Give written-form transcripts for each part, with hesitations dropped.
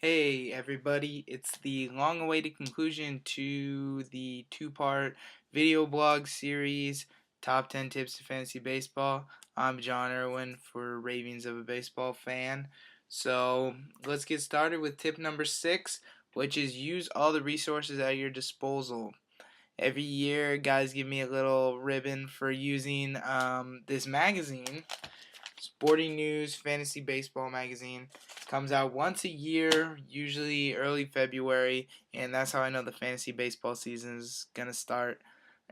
Hey everybody, it's the long-awaited conclusion to the two-part video blog series, Top 10 Tips to Fantasy Baseball. I'm John Irwin for Ravings of a Baseball Fan. So let's get started with tip number 6, which is use all the resources at your disposal. Every year, guys give me a little ribbon for using this magazine. Sporting News Fantasy Baseball magazine comes out once a year, usually early February, and that's how I know the fantasy baseball season is gonna start.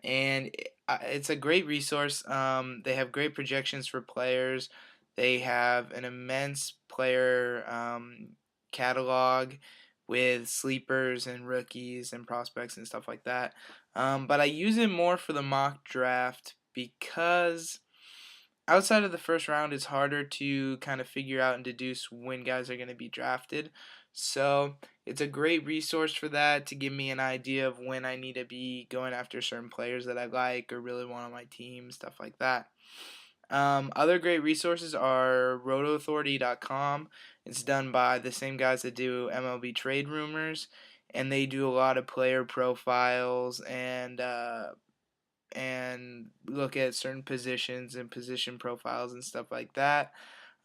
And it's a great resource. They have great projections for players. They have an immense player catalog with sleepers and rookies and prospects and stuff like that. But I use it more for the mock draft because outside of the first round, it's harder to kind of figure out and deduce when guys are going to be drafted. So it's a great resource for that to give me an idea of when I need to be going after certain players that I like or really want on my team, stuff like that. Other great resources are rotoauthority.com. It's done by the same guys that do MLB trade rumors, and they do a lot of player profiles and look at certain positions and position profiles and stuff like that.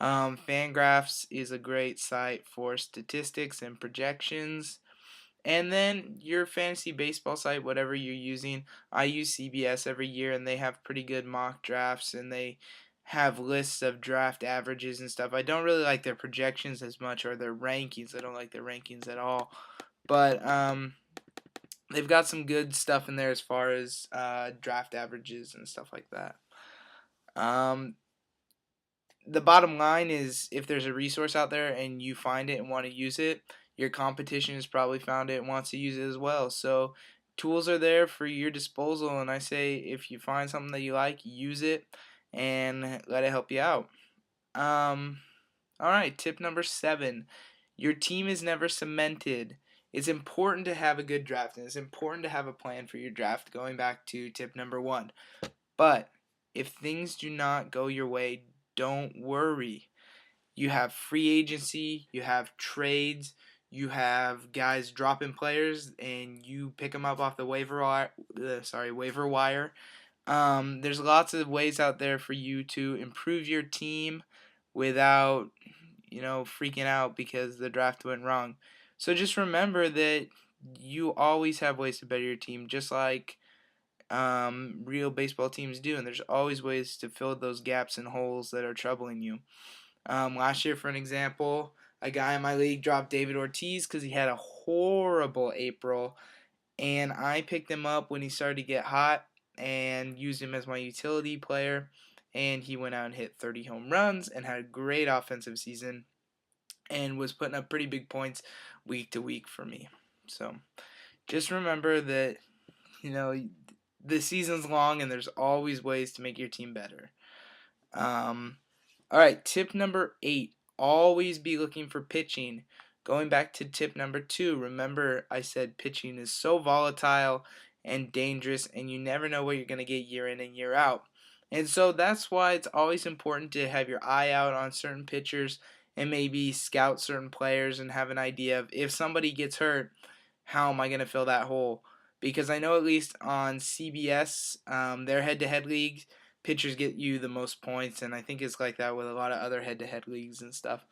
Fangraphs is a great site for statistics and projections. And then your fantasy baseball site, whatever you're using, I use CBS every year, and they have pretty good mock drafts, and they have lists of draft averages and stuff. I don't really like their projections as much or their rankings. I don't like their rankings at all. But they've got some good stuff in there as far as draft averages and stuff like that. Um, the bottom line is if there's a resource out there and you find it and want to use it, your competition has probably found it and wants to use it as well. So tools are there for your disposal, and I say if you find something that you like, use it and let it help you out. All right, tip number 7. Your team is never cemented. It's important to have a good draft, and it's important to have a plan for your draft, going back to tip number 1. But if things do not go your way, don't worry. You have free agency, you have trades, you have guys dropping players, and you pick them up off the waiver wire. There's lots of ways out there for you to improve your team without, freaking out because the draft went wrong. So just remember that you always have ways to better your team, just like real baseball teams do, and there's always ways to fill those gaps and holes that are troubling you. Last year, for an example, a guy in my league dropped David Ortiz because he had a horrible April, and I picked him up when he started to get hot and used him as my utility player, and he went out and hit 30 home runs and had a great offensive season and was putting up pretty big points week to week for me. So just remember that, you know, the season's long and there's always ways to make your team better. All right, tip number 8, always be looking for pitching. Going back to tip number 2, remember I said pitching is so volatile and dangerous, and you never know what you're going to get year in and year out. And so that's why it's always important to have your eye out on certain pitchers and maybe scout certain players and have an idea of if somebody gets hurt, how am I going to fill that hole? Because I know at least on CBS, their head-to-head leagues, pitchers get you the most points, and I think it's like that with a lot of other head-to-head leagues and stuff.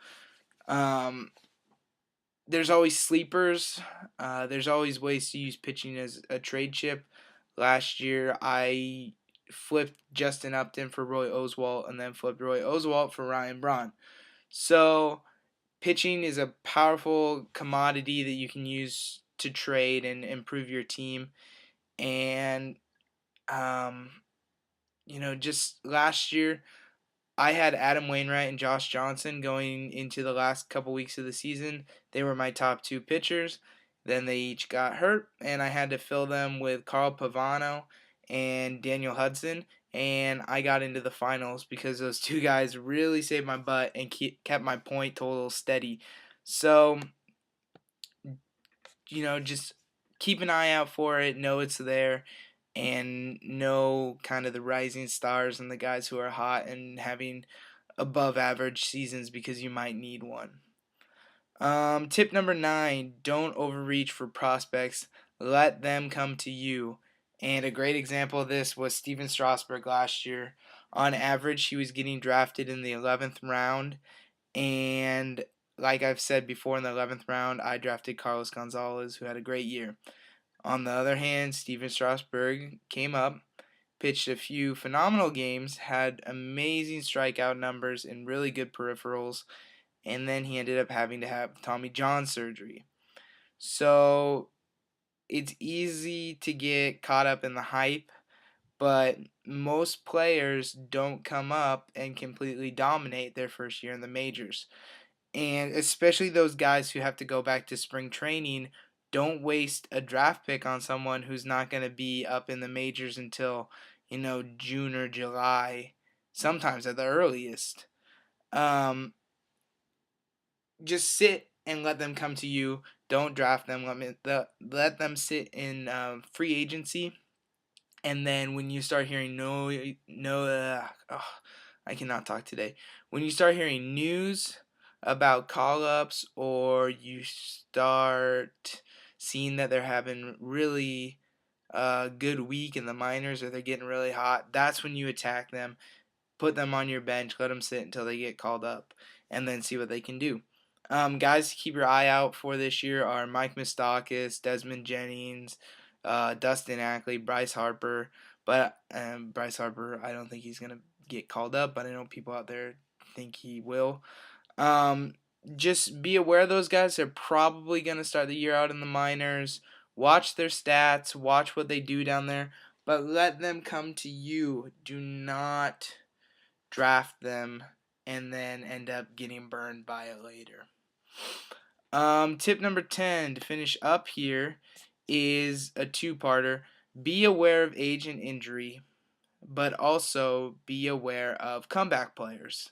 There's always sleepers. There's always ways to use pitching as a trade chip. Last year, I flipped Justin Upton for Roy Oswalt and then flipped Roy Oswalt for Ryan Braun. So pitching is a powerful commodity that you can use to trade and improve your team. And, just last year, I had Adam Wainwright and Josh Johnson going into the last couple weeks of the season. They were my top 2 pitchers. Then they each got hurt, and I had to fill them with Carl Pavano and Daniel Hudson. And I got into the finals because those 2 guys really saved my butt and kept my point total steady. So, just keep an eye out for it. Know it's there. And know kind of the rising stars and the guys who are hot and having above average seasons because you might need one. Tip number 9, don't overreach for prospects. Let them come to you. And a great example of this was Steven Strasburg last year. On average, he was getting drafted in the 11th round. And like I've said before, in the 11th round, I drafted Carlos Gonzalez, who had a great year. On the other hand, Steven Strasburg came up, pitched a few phenomenal games, had amazing strikeout numbers and really good peripherals, and then he ended up having to have Tommy John surgery. So it's easy to get caught up in the hype, but most players don't come up and completely dominate their first year in the majors. And especially those guys who have to go back to spring training, don't waste a draft pick on someone who's not going to be up in the majors until, June or July, sometimes at the earliest. Um, just sit and let them come to you. Don't draft them. Let them sit in free agency, and then when you start hearing I cannot talk today. When you start hearing news about call ups, or you start seeing that they're having really good week in the minors, or they're getting really hot, that's when you attack them. Put them on your bench, let them sit until they get called up, and then see what they can do. Guys to keep your eye out for this year are Mike Moustakas, Desmond Jennings, Dustin Ackley, Bryce Harper. But Bryce Harper, I don't think he's going to get called up, but I know people out there think he will. Um, just be aware of those guys. They're probably going to start the year out in the minors. Watch their stats, watch what they do down there, but let them come to you. Do not draft them and then end up getting burned by it later. Tip number 10 to finish up here is a two-parter. Be aware of age and injury, but also be aware of comeback players.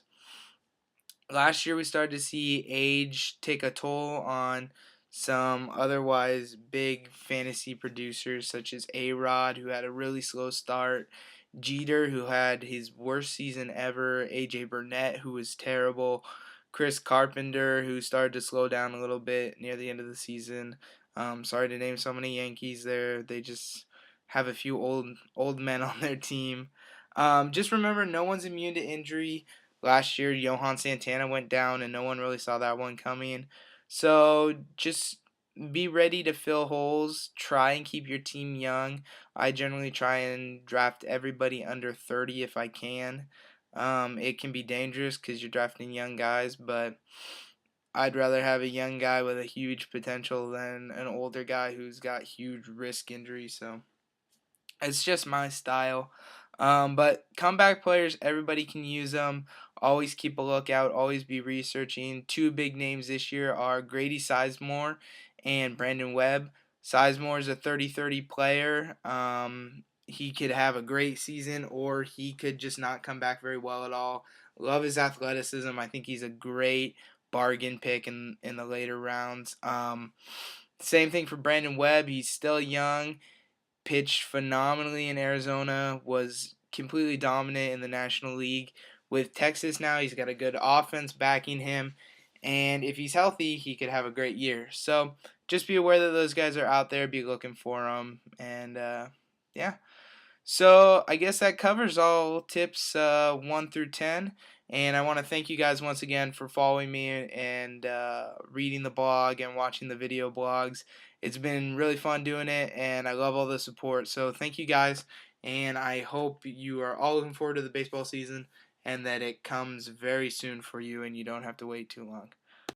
Last year we started to see age take a toll on some otherwise big fantasy producers such as A-Rod, who had a really slow start, Jeter, who had his worst season ever, AJ Burnett, who was terrible, Chris Carpenter, who started to slow down a little bit near the end of the season. Sorry to name so many Yankees there. They just have a few old men on their team. Just remember, no one's immune to injury. Last year, Johan Santana went down, and no one really saw that one coming. So just be ready to fill holes. Try and keep your team young. I generally try and draft everybody under 30 if I can. It can be dangerous because you're drafting young guys, but I'd rather have a young guy with a huge potential than an older guy who's got huge risk injury. So it's just my style. But comeback players, everybody can use them. Always keep a lookout. Always be researching. Two big names this year are Grady Sizemore and Brandon Webb. Sizemore is a 30-30 player. He could have a great season, or he could just not come back very well at all. Love his athleticism. I think he's a great bargain pick in the later rounds. Same thing for Brandon Webb. He's still young, pitched phenomenally in Arizona, was completely dominant in the National League. With Texas now, he's got a good offense backing him, and if he's healthy, he could have a great year. So just be aware that those guys are out there, be looking for them, and yeah. So I guess that covers all tips 1 through 10. And I want to thank you guys once again for following me and reading the blog and watching the video blogs. It's been really fun doing it, and I love all the support. So thank you guys, and I hope you are all looking forward to the baseball season and that it comes very soon for you and you don't have to wait too long.